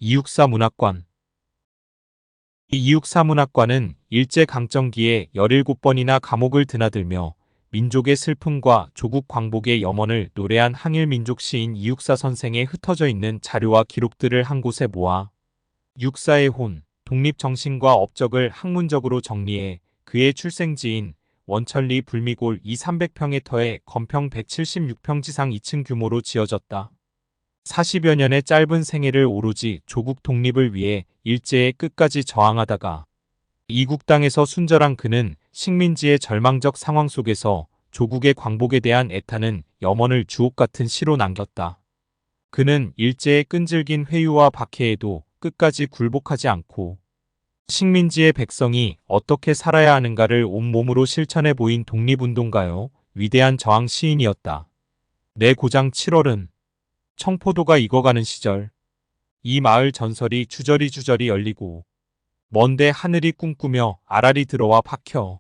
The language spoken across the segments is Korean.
이육사 문학관. 이 이육사 문학관은 일제강점기에 17번이나 감옥을 드나들며 민족의 슬픔과 조국 광복의 염원을 노래한 항일민족 시인 이육사 선생의 흩어져 있는 자료와 기록들을 한 곳에 모아 육사의 혼, 독립정신과 업적을 학문적으로 정리해 그의 출생지인 원천리 불미골 이 300평의 터에 건평 176평 지상 2층 규모로 지어졌다. 40여 년의 짧은 생애를 오로지 조국 독립을 위해 일제의 끝까지 저항하다가 이국 땅에서 순절한 그는 식민지의 절망적 상황 속에서 조국의 광복에 대한 애타는 염원을 주옥같은 시로 남겼다. 그는 일제의 끈질긴 회유와 박해에도 끝까지 굴복하지 않고 식민지의 백성이 어떻게 살아야 하는가를 온몸으로 실천해 보인 독립운동가요, 위대한 저항 시인이었다. 내 고장 7월은 청포도가 익어가는 시절, 이 마을 전설이 주저리 열리고 먼데 하늘이 꿈꾸며 아랄이 들어와 박혀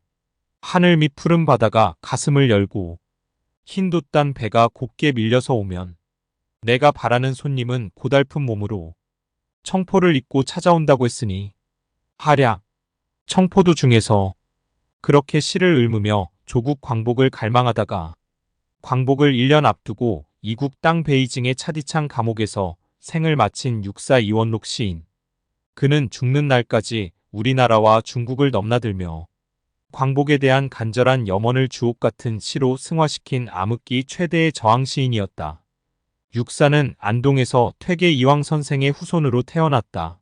하늘 밑 푸른 바다가 가슴을 열고 흰 돛단 배가 곱게 밀려서 오면 내가 바라는 손님은 고달픈 몸으로 청포를 입고 찾아온다고 했으니 한약, 청포도 중에서 그렇게 시를 읊으며 조국 광복을 갈망하다가 광복을 1년 앞두고 이국 땅 베이징의 차디찬 감옥에서 생을 마친 육사 이원록 시인. 그는 죽는 날까지 우리나라와 중국을 넘나들며 광복에 대한 간절한 염원을 주옥같은 시로 승화시킨 암흑기 최대의 저항 시인이었다. 육사는 안동에서 퇴계 이황 선생의 후손으로 태어났다.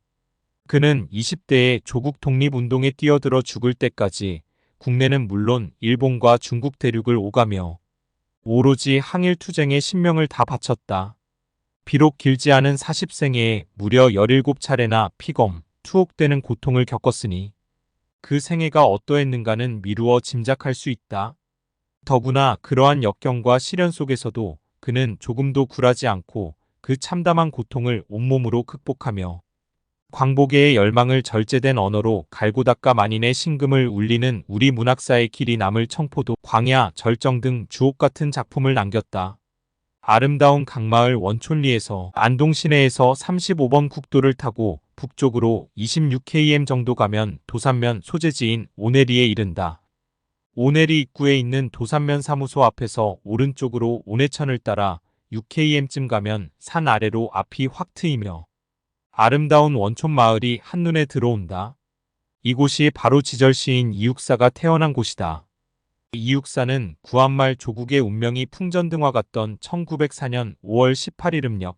그는 20대에 조국 독립운동에 뛰어들어 죽을 때까지 국내는 물론 일본과 중국 대륙을 오가며 오로지 항일투쟁에 신명을 다 바쳤다. 비록 길지 않은 40생애에 무려 17차례나 피검, 투옥되는 고통을 겪었으니 그 생애가 어떠했는가는 미루어 짐작할 수 있다. 더구나 그러한 역경과 시련 속에서도 그는 조금도 굴하지 않고 그 참담한 고통을 온몸으로 극복하며 광복의 열망을 절제된 언어로 갈고 닦아 만인의 신금을 울리는 우리 문학사의 길이 남을 청포도, 광야, 절정 등 주옥같은 작품을 남겼다. 아름다운 강마을 원촌리에서 안동 시내에서 35번 국도를 타고 북쪽으로 26km 정도 가면 도산면 소재지인 오내리에 이른다. 오내리 입구에 있는 도산면 사무소 앞에서 오른쪽으로 온해천을 따라 6km쯤 가면 산 아래로 앞이 확 트이며 아름다운 원촌 마을이 한눈에 들어온다. 이곳이 바로 지절시인 이육사가 태어난 곳이다. 이육사는 구한말 조국의 운명이 풍전등화 같던 1904년 5월 18일 음력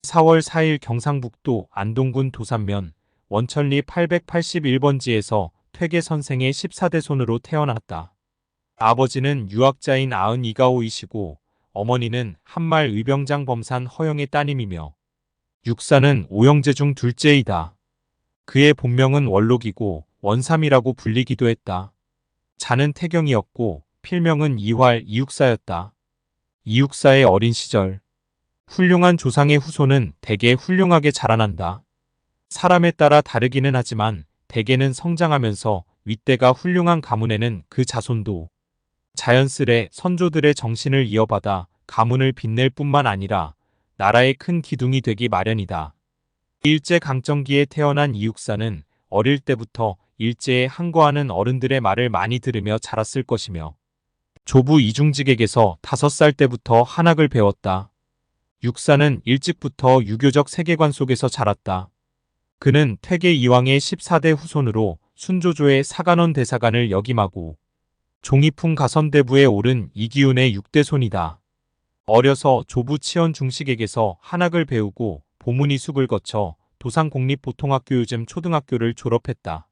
4월 4일 경상북도 안동군 도산면 원천리 881번지에서 퇴계 선생의 14대 손으로 태어났다. 아버지는 유학자인 아은 이가오이시고 어머니는 한말 의병장 범산 허영의 따님이며 육사는 오형제 중 둘째이다. 그의 본명은 원록이고 원삼이라고 불리기도 했다. 자는 태경이었고 필명은 이활 이육사였다. 이육사의 어린 시절, 훌륭한 조상의 후손은 대개 훌륭하게 자라난다. 사람에 따라 다르기는 하지만 대개는 성장하면서 윗대가 훌륭한 가문에는 그 자손도 자연스레 선조들의 정신을 이어받아 가문을 빛낼 뿐만 아니라 나라의 큰 기둥이 되기 마련이다. 일제강점기에 태어난 이육사는 어릴 때부터 일제에 항거하는 어른들의 말을 많이 들으며 자랐을 것이며 조부 이중직에게서 5살 때부터 한학을 배웠다. 육사는 일찍부터 유교적 세계관 속에서 자랐다. 그는 퇴계 이황의 14대 후손으로 순조조의 사간원 대사관을 역임하고 종이풍 가선대부에 오른 이기운의 6대 손이다. 어려서 조부 치언 중식에게서 한학을 배우고 보문이숙을 거쳐 도산공립보통학교 요즘 초등학교를 졸업했다.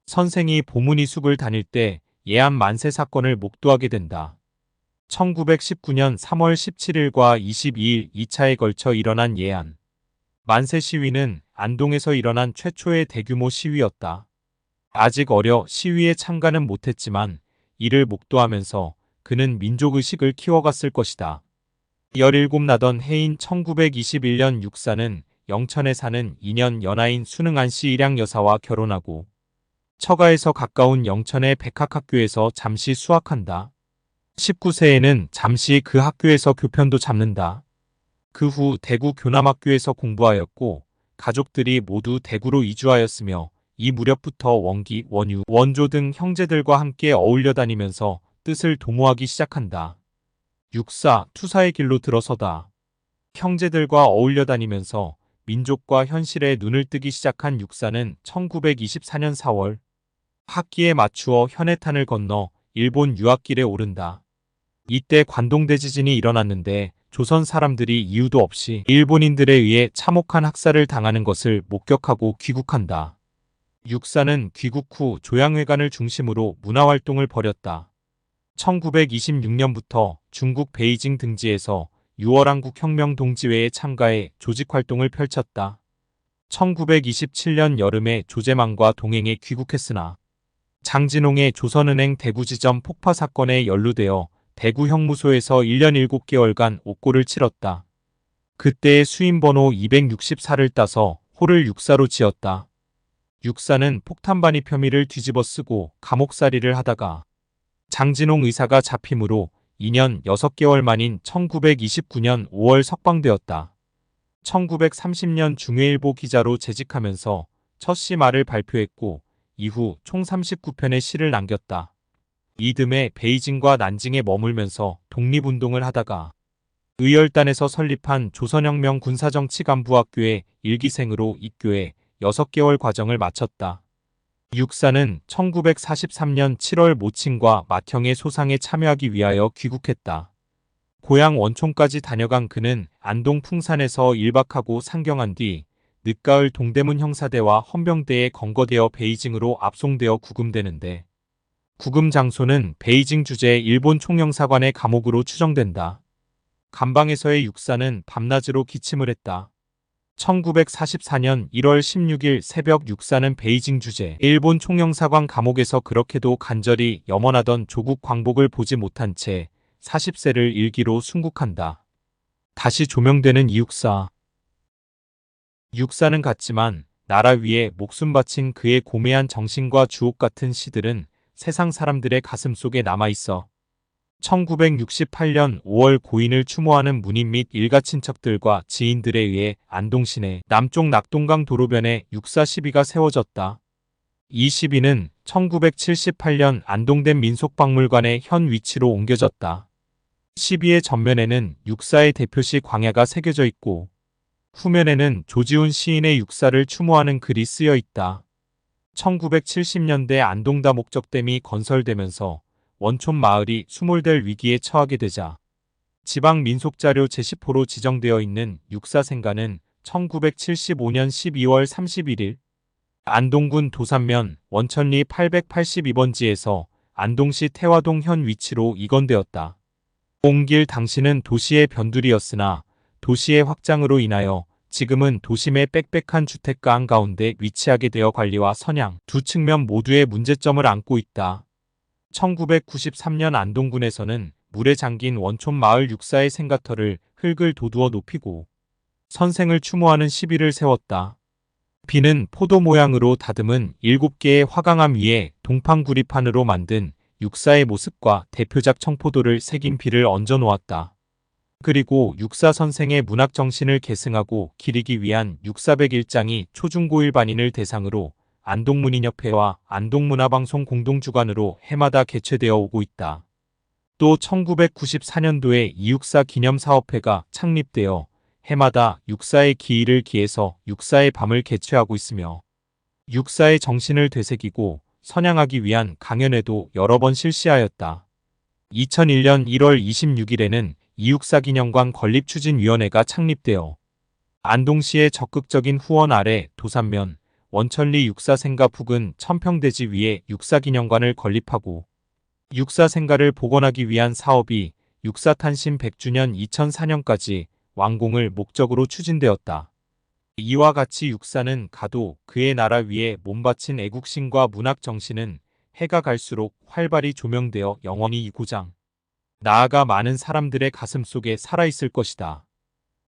선생이 보문이숙을 다닐 때 예안 만세 사건을 목도하게 된다. 1919년 3월 17일과 22일 2차에 걸쳐 일어난 예안 만세 시위는 안동에서 일어난 최초의 대규모 시위였다. 아직 어려 시위에 참가는 못했지만 이를 목도하면서 그는 민족의식을 키워갔을 것이다. 17 나던 해인 1921년 육사는 영천에 사는 2년 연하인 순응안 씨 일양 여사와 결혼하고 처가에서 가까운 영천의 백학학교에서 잠시 수학한다. 19세에는 잠시 그 학교에서 교편도 잡는다. 그 후 대구 교남학교에서 공부하였고 가족들이 모두 대구로 이주하였으며 이 무렵부터 원기, 원유, 원조 등 형제들과 함께 어울려 다니면서 뜻을 도모하기 시작한다. 육사, 투사의 길로 들어서다. 형제들과 어울려 다니면서 민족과 현실에 눈을 뜨기 시작한 육사는 1924년 4월 학기에 맞추어 현해탄을 건너 일본 유학길에 오른다. 이때 관동대지진이 일어났는데 조선 사람들이 이유도 없이 일본인들에 의해 참혹한 학살을 당하는 것을 목격하고 귀국한다. 육사는 귀국 후 조양회관을 중심으로 문화활동을 벌였다. 1926년부터 중국 베이징 등지에서 6월 한국혁명 동지회에 참가해 조직활동을 펼쳤다. 1927년 여름에 조재만과 동행에 귀국했으나 장진홍의 조선은행 대구지점 폭파 사건에 연루되어 대구 형무소에서 1년 7개월간 옥고를 치렀다. 그때의 수임번호 264를 따서 호를 육사로 지었다. 육사는 폭탄반입 혐의를 뒤집어 쓰고 감옥살이를 하다가 장진홍 의사가 잡힘으로 2년 6개월 만인 1929년 5월 석방되었다. 1930년 중해일보 기자로 재직하면서 첫 시말을 발표했고 이후 총 39편의 시를 남겼다. 이듬해 베이징과 난징에 머물면서 독립운동을 하다가 의열단에서 설립한 조선혁명 군사정치간부학교에 일기생으로 입교해 6개월 과정을 마쳤다. 육사는 1943년 7월 모친과 맏형의 소상에 참여하기 위하여 귀국했다. 고향 원촌까지 다녀간 그는 안동 풍산에서 1박하고 상경한 뒤 늦가을 동대문 형사대와 헌병대에 건거되어 베이징으로 압송되어 구금되는데 구금 장소는 베이징 주재 일본 총영사관의 감옥으로 추정된다. 감방에서의 육사는 밤낮으로 기침을 했다. 1944년 1월 16일 새벽 육사는 베이징 주재 일본 총영사관 감옥에서 그렇게도 간절히 염원하던 조국 광복을 보지 못한 채 40세를 일기로 순국한다. 다시 조명되는 이육사. 육사는 갔지만 나라 위에 목숨 바친 그의 고매한 정신과 주옥 같은 시들은 세상 사람들의 가슴 속에 남아있어 1968년 5월 고인을 추모하는 문인 및 일가 친척들과 지인들에 의해 안동 시내 남쪽 낙동강 도로변에 육사 시비가 세워졌다. 이 시비는 1978년 안동댐 민속박물관의 현 위치로 옮겨졌다. 시비의 전면에는 육사의 대표시 광야가 새겨져 있고 후면에는 조지훈 시인의 육사를 추모하는 글이 쓰여 있다. 1970년대 안동다 목적댐이 건설되면서 원촌 마을이 수몰될 위기에 처하게 되자 지방 민속자료 제10호로 지정되어 있는 육사생가는 1975년 12월 31일 안동군 도산면 원천리 882번지에서 안동시 태화동 현 위치로 이건되었다. 옹길 당시는 도시의 변두리였으나 도시의 확장으로 인하여 지금은 도심의 빽빽한 주택가 한가운데 위치하게 되어 관리와 선양 두 측면 모두의 문제점을 안고 있다. 1993년 안동군에서는 물에 잠긴 원촌 마을 육사의 생가터를 흙을 도두어 높이고 선생을 추모하는 시비를 세웠다. 비는 포도 모양으로 다듬은 7개의 화강암 위에 동판구리판으로 만든 육사의 모습과 대표작 청포도를 새긴 비를 얹어 놓았다. 그리고 육사 선생의 문학 정신을 계승하고 기리기 위한 육사백일장이 초중고 일반인을 대상으로 안동문인협회와 안동문화방송 공동주관으로 해마다 개최되어 오고 있다. 또 1994년도에 이육사 기념사업회가 창립되어 해마다 육사의 기일을 기해서 육사의 밤을 개최하고 있으며 육사의 정신을 되새기고 선양하기 위한 강연회도 여러 번 실시하였다. 2001년 1월 26일에는 이육사기념관 건립추진위원회가 창립되어 안동시의 적극적인 후원 아래 도산면 원천리 육사생가 부근 천평대지 위에 육사기념관을 건립하고 육사생가를 복원하기 위한 사업이 육사탄신 100주년 2004년까지 완공을 목적으로 추진되었다. 이와 같이 육사는 가도 그의 나라 위에 몸바친 애국심과 문학정신은 해가 갈수록 활발히 조명되어 영원히 이 고장 나아가 많은 사람들의 가슴 속에 살아있을 것이다.